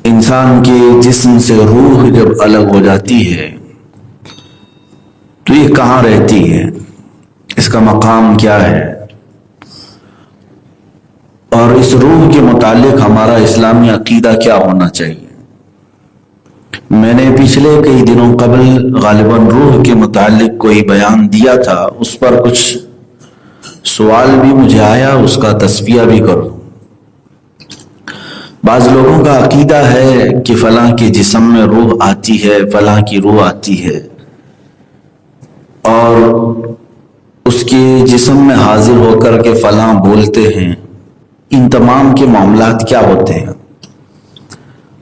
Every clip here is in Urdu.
انسان کے جسم سے روح جب الگ ہو جاتی ہے تو یہ کہاں رہتی ہے، اس کا مقام کیا ہے، اور اس روح کے متعلق ہمارا اسلامی عقیدہ کیا ہونا چاہیے۔ میں نے پچھلے کئی دنوں قبل غالباً روح کے متعلق کوئی بیان دیا تھا، اس پر کچھ سوال بھی مجھے آیا، اس کا تصفیہ بھی کروں۔ بعض لوگوں کا عقیدہ ہے کہ فلاں کے جسم میں روح آتی ہے، فلاں کی روح آتی ہے، اور اس کے جسم میں حاضر ہو کر کے فلاں بولتے ہیں۔ ان تمام کے معاملات کیا ہوتے ہیں؟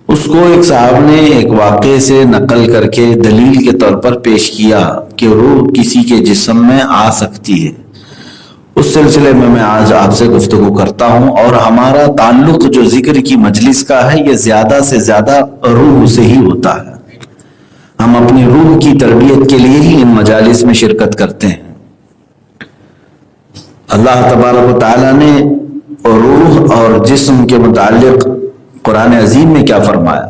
اس کو ایک صاحب نے ایک واقعے سے نقل کر کے دلیل کے طور پر پیش کیا کہ روح کسی کے جسم میں آ سکتی ہے۔ اس سلسلے میں آج آپ سے گفتگو کرتا ہوں، اور ہمارا تعلق جو ذکر کی مجلس کا ہے یہ زیادہ سے زیادہ روح سے ہی ہوتا ہے۔ ہم اپنی روح کی تربیت کے لیے ہی ان مجالس میں شرکت کرتے ہیں۔ اللہ تبارک و تعالیٰ نے روح اور جسم کے متعلق قرآن عظیم میں کیا فرمایا؟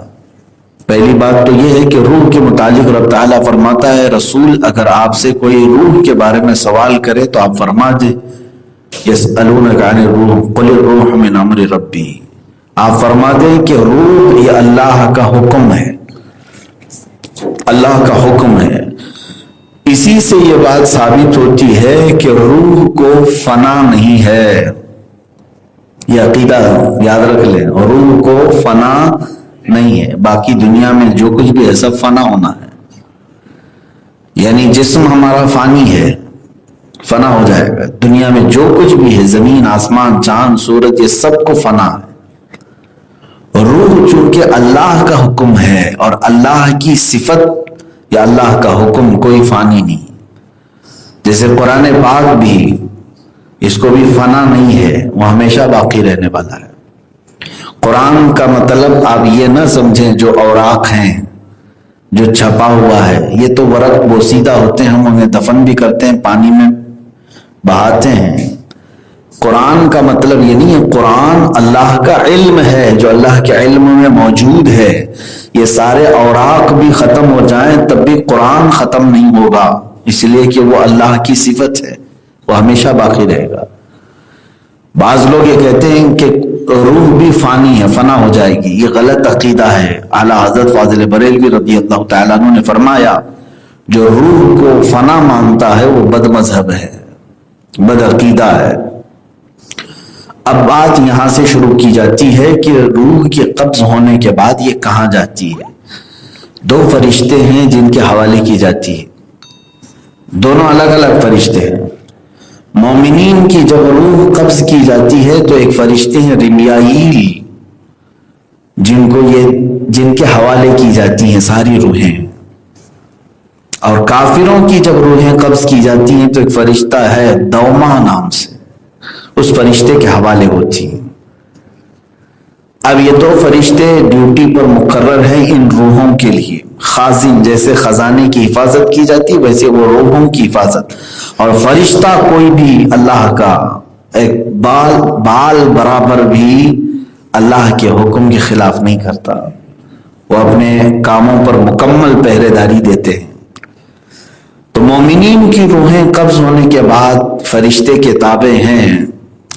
پہلی بات تو یہ ہے کہ روح کے متعلق رب تعالیٰ فرماتا ہے، رسول اگر آپ سے کوئی روح کے بارے میں سوال کرے تو آپ فرما دیں، یسألونک عن الروح قل الروح من امر ربی، آپ فرما دیں کہ روح یہ اللہ کا حکم ہے، اللہ کا حکم ہے۔ اسی سے یہ بات ثابت ہوتی ہے کہ روح کو فنا نہیں ہے، یہ عقیدہ یاد رکھ لیں، اور روح کو فنا نہیں ہے۔ باقی دنیا میں جو کچھ بھی ہے سب فنا ہونا ہے، یعنی جسم ہمارا فانی ہے، فنا ہو جائے گا۔ دنیا میں جو کچھ بھی ہے، زمین، آسمان، چاند، سورج، یہ سب کو فنا ہے۔ روح چونکہ اللہ کا حکم ہے اور اللہ کی صفت یا اللہ کا حکم، کوئی فانی نہیں۔ جیسے قرآن پاک بھی، اس کو بھی فنا نہیں ہے، وہ ہمیشہ باقی رہنے والا ہے۔ قرآن کا مطلب آپ یہ نہ سمجھیں جو اوراق ہیں، جو چھپا ہوا ہے، یہ تو ورق بوسیدہ ہوتے ہیں، ہم انہیں دفن بھی کرتے ہیں، پانی میں بہاتے ہیں۔ قرآن کا مطلب یہ نہیں ہے، قرآن اللہ کا علم ہے جو اللہ کے علم میں موجود ہے۔ یہ سارے اوراق بھی ختم ہو جائیں تب بھی قرآن ختم نہیں ہوگا، اس لیے کہ وہ اللہ کی صفت ہے، وہ ہمیشہ باقی رہے گا۔ بعض لوگ یہ کہتے ہیں کہ روح بھی فانی ہے، فنا ہو جائے گی، یہ غلط عقیدہ ہے۔ اعلیٰ حضرت فاضل بریلوی رضی اللہ تعالیٰ عنہ نے فرمایا، جو روح کو فنا مانتا ہے وہ بد مذہب ہے، بد عقیدہ ہے۔ اب بات یہاں سے شروع کی جاتی ہے کہ روح کے قبض ہونے کے بعد یہ کہاں جاتی ہے۔ دو فرشتے ہیں جن کے حوالے کی جاتی ہے، دونوں الگ الگ فرشتے ہیں۔ مومنین کی جب روح قبض کی جاتی ہے تو ایک فرشتے ہیں رمیائیل، جن کے حوالے کی جاتی ہیں ساری روحیں، اور کافروں کی جب روحیں قبض کی جاتی ہیں تو ایک فرشتہ ہے دوما نام سے، اس فرشتے کے حوالے ہوتی ہیں۔ اب یہ دو فرشتے ڈیوٹی پر مقرر ہیں ان روحوں کے لیے۔ خازن، جیسے خزانے کی حفاظت کی جاتی ویسے وہ روحوں کی حفاظت، اور فرشتہ کوئی بھی اللہ کا ایک بال برابر بھی اللہ کے حکم کے خلاف نہیں کرتا، وہ اپنے کاموں پر مکمل پہرے داری دیتے ہیں۔ تو مومنین کی روحیں قبض ہونے کے بعد فرشتے کے تابع ہیں،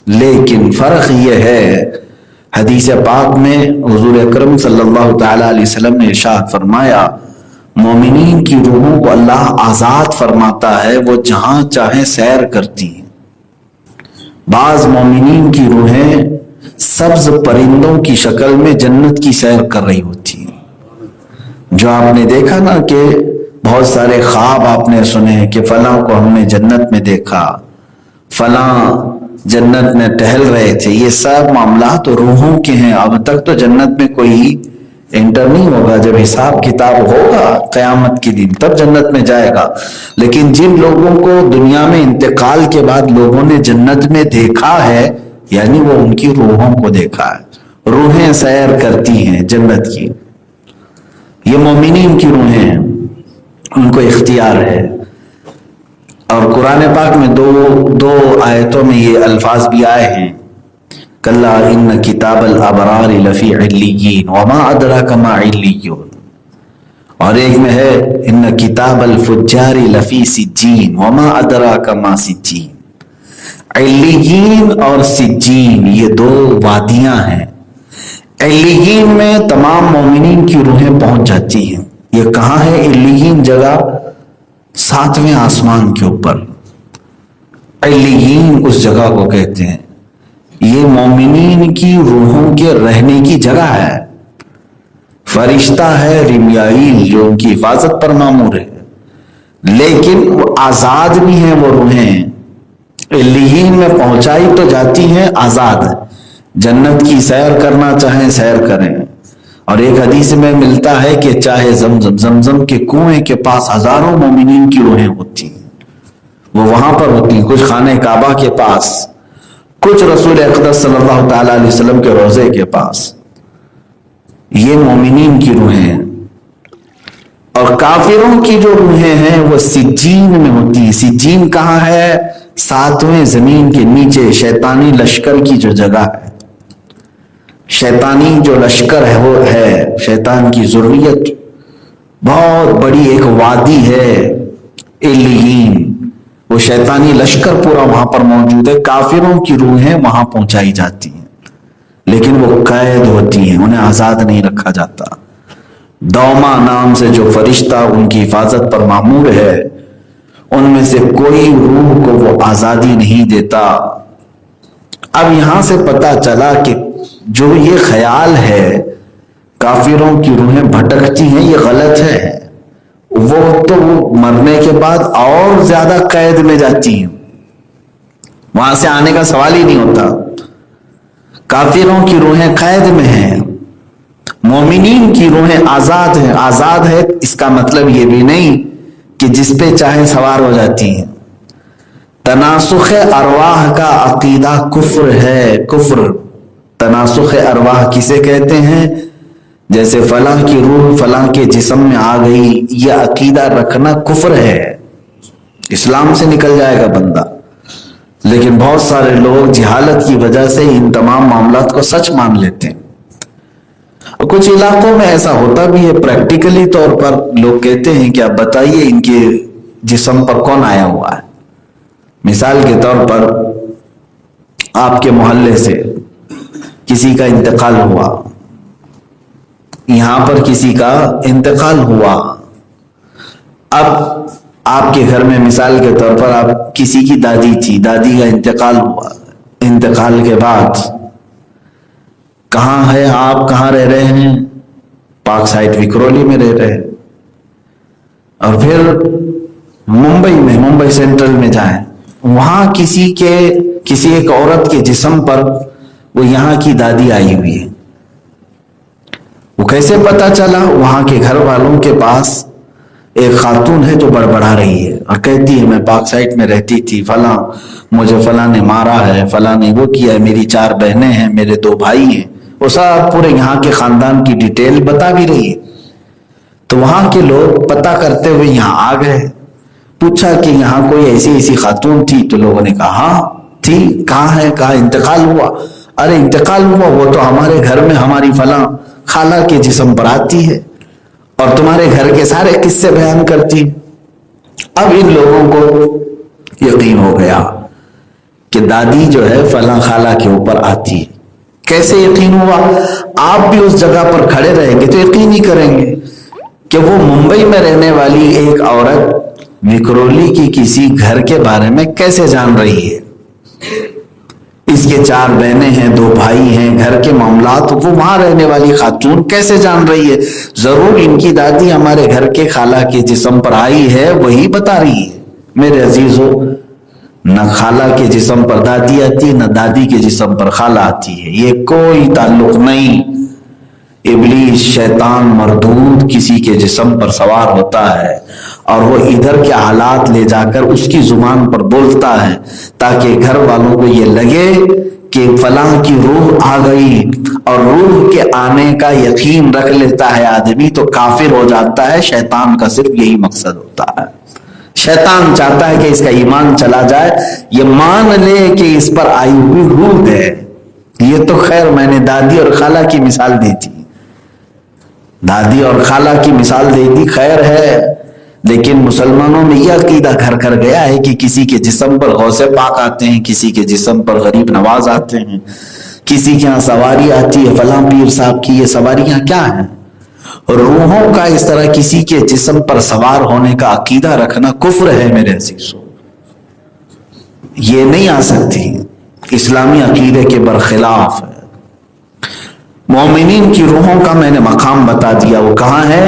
لیکن فرق یہ ہے، حدیث پاک میں حضور اکرم صلی اللہ تعالیٰ علیہ وسلم نے ارشاد فرمایا، مومنین کی روحوں کو اللہ آزاد فرماتا ہے، وہ جہاں چاہیں سیر کرتی ہیں۔ بعض مومنین کی روحیں سبز پرندوں کی شکل میں جنت کی سیر کر رہی ہوتی ہیں۔ جو آپ نے دیکھا نا کہ بہت سارے خواب آپ نے سنے کہ فلاں کو ہم نے جنت میں دیکھا، فلاں جنت میں ٹہل رہے تھے، یہ سب معاملات روحوں کے ہیں۔ اب تک تو جنت میں کوئی انٹر نہیں ہوگا، جب حساب کتاب ہوگا قیامت کے دن تب جنت میں جائے گا۔ لیکن جن لوگوں کو دنیا میں انتقال کے بعد لوگوں نے جنت میں دیکھا ہے، یعنی وہ ان کی روحوں کو دیکھا ہے، روحیں سیر کرتی ہیں جنت کی۔ یہ مومنین کی روحیں ہیں، ان کو اختیار ہے۔ اور قرآن پاک میں دو آیتوں میں یہ الفاظ بھی آئے ہیں کلا ان کتاب الابرار لفی علیین وما ادراک ما علیون، اور ایک میں ہے ان کتاب الفجار لفی سجین وما ادراک ما سجین۔ علیین اور سجین یہ دو وادیاں ہیں۔ علیین میں تمام مومنین کی روحیں پہنچ جاتی ہیں۔ یہ کہاں ہے علیین جگہ؟ 7ویں آسمان کے اوپر علیین اس جگہ کو کہتے ہیں۔ یہ مومنین کی روحوں کے رہنے کی جگہ ہے۔ فرشتہ ہے رمیائیل جو ان کی حفاظت پر مامور ہے، لیکن وہ آزاد بھی ہیں وہ روحیں۔ علیین میں پہنچائی تو جاتی ہیں، آزاد ہے، جنت کی سیر کرنا چاہیں سیر کریں۔ اور ایک حدیث میں ملتا ہے کہ چاہے زمزم کے کنویں کے پاس ہزاروں مومنین کی روحیں ہوتی ہیں، وہ وہاں پر ہوتی ہیں، کچھ خانہ کعبہ کے پاس، کچھ رسول اقدس صلی اللہ تعالی علیہ وسلم کے روضے کے پاس۔ یہ مومنین کی روحیں ہیں۔ اور کافروں کی جو روحیں ہیں وہ سجین میں ہوتی ہیں۔ سجین کہاں ہے؟ 7ویں زمین کے نیچے شیطانی لشکر کی جو جگہ ہے، شیطانی جو لشکر ہے وہ ہے شیطان کی ذریت، بہت بڑی ایک وادی ہے علیین، وہ شیطانی لشکر پورا وہاں پر موجود ہے۔ کافروں کی روحیں وہاں پہنچائی جاتی ہیں، لیکن وہ قید ہوتی ہیں، انہیں آزاد نہیں رکھا جاتا۔ دوما نام سے جو فرشتہ ان کی حفاظت پر مامور ہے، ان میں سے کوئی روح کو وہ آزادی نہیں دیتا۔ اب یہاں سے پتا چلا کہ جو یہ خیال ہے کافروں کی روحیں بھٹکتی ہیں، یہ غلط ہے۔ وہ تو مرنے کے بعد اور زیادہ قید میں جاتی ہیں، وہاں سے آنے کا سوال ہی نہیں ہوتا۔ کافروں کی روحیں قید میں ہیں، مومنین کی روحیں آزاد ہیں۔ آزاد ہے اس کا مطلب یہ بھی نہیں کہ جس پہ چاہے سوار ہو جاتی ہیں۔ تناسخ ارواح کا عقیدہ کفر ہے، کفر۔ تناسخ ارواح کسے کہتے ہیں؟ جیسے فلاں کی روح فلاں کے جسم میں آ گئی، یہ عقیدہ رکھنا کفر ہے، اسلام سے نکل جائے گا بندہ۔ لیکن بہت سارے لوگ جہالت کی وجہ سے ان تمام معاملات کو سچ مان لیتے ہیں۔ اور کچھ علاقوں میں ایسا ہوتا بھی ہے، پریکٹیکلی طور پر لوگ کہتے ہیں کہ آپ بتائیے ان کے جسم پر کون آیا ہوا ہے۔ مثال کے طور پر آپ کے محلے سے کسی کا انتقال ہوا، یہاں پر کسی کا انتقال ہوا، اب آپ کے گھر میں مثال کے طور پر آپ کسی کی دادی تھی، دادی کا انتقال ہوا، انتقال کے بعد کہاں ہے آپ، کہاں رہ رہے ہیں؟ پارک سائٹ وکرولی میں رہ رہے ہیں، اور پھر ممبئی میں، ممبئی سینٹرل میں جائیں، وہاں کسی ایک عورت کے جسم پر وہ یہاں کی دادی آئی ہوئی ہے۔ وہ کیسے پتا چلا؟ وہاں کے گھر والوں کے پاس ایک خاتون ہے جو بڑبڑا رہی ہے اور کہتی ہے میں پارک سائٹ میں رہتی تھی، فلاں مجھے فلاں نے مارا ہے، فلاں نے وہ کیا ہے، میری 4 بہنیں ہیں، میرے 2 بھائی ہیں، وہ سب پورے یہاں کے خاندان کی ڈیٹیل بتا بھی رہی ہے۔ تو وہاں کے لوگ پتا کرتے ہوئے یہاں آ گئے، پوچھا کہ یہاں کوئی ایسی خاتون تھی؟ تو لوگوں نے کہا ہاں تھی۔ کہاں ہے؟ کہا انتقال ہوا۔ ارے انتقال ہوا؟ وہ تو ہمارے گھر میں ہماری فلاں خالہ کے جسم پر آتی ہے اور تمہارے گھر کے سارے قصے بیان کرتی۔ اب ان لوگوں کو یقین ہو گیا کہ دادی جو ہے فلاں خالہ کے اوپر آتی ہے۔ کیسے یقین ہوا؟ آپ بھی اس جگہ پر کھڑے رہیں گے تو یقین ہی کریں گے کہ وہ ممبئی میں رہنے والی ایک عورت وکرولی کی کسی گھر کے بارے میں کیسے جان رہی ہے۔ اس کے 4 بہنیں ہیں، 2 بھائی ہیں، گھر کے معاملات وہ وہاں رہنے والی خاتون کیسے جان رہی ہے؟ ضرور ان کی دادی ہمارے گھر کے خالہ کے جسم پر آئی ہے، وہی بتا رہی ہے۔ میرے عزیزو، نہ خالہ کے جسم پر دادی آتی، نہ دادی کے جسم پر خالہ آتی ہے، یہ کوئی تعلق نہیں۔ ابلیس شیطان مردود کسی کے جسم پر سوار ہوتا ہے اور وہ ادھر کے حالات لے جا کر اس کی زبان پر بولتا ہے تاکہ گھر والوں کو یہ لگے کہ فلاں کی روح آ گئی، اور روح کے آنے کا یقین رکھ لیتا ہے آدمی تو کافر ہو جاتا ہے۔ شیطان کا صرف یہی مقصد ہوتا ہے، شیطان چاہتا ہے کہ اس کا ایمان چلا جائے، یہ مان لے کہ اس پر آئی ہوئی روح ہے، یہ تو خیر میں نے دادی اور خالہ کی مثال دی تھی، دادی اور خالہ کی مثال دے دی، خیر ہے، لیکن مسلمانوں میں یہ عقیدہ گھر کر گیا ہے کہ کسی کے جسم پر غوث پاک آتے ہیں، کسی کے جسم پر غریب نواز آتے ہیں، کسی کے ہاں سواری آتی ہے فلاں پیر صاحب کی۔ یہ سواریاں کیا ہیں؟ روحوں کا اس طرح کسی کے جسم پر سوار ہونے کا عقیدہ رکھنا کفر ہے میرے عزیزو، یہ نہیں آ سکتی، اسلامی عقیدے کے برخلاف ہے۔ مومنین کی روحوں کا میں نے مقام بتا دیا، وہ کہاں ہے؟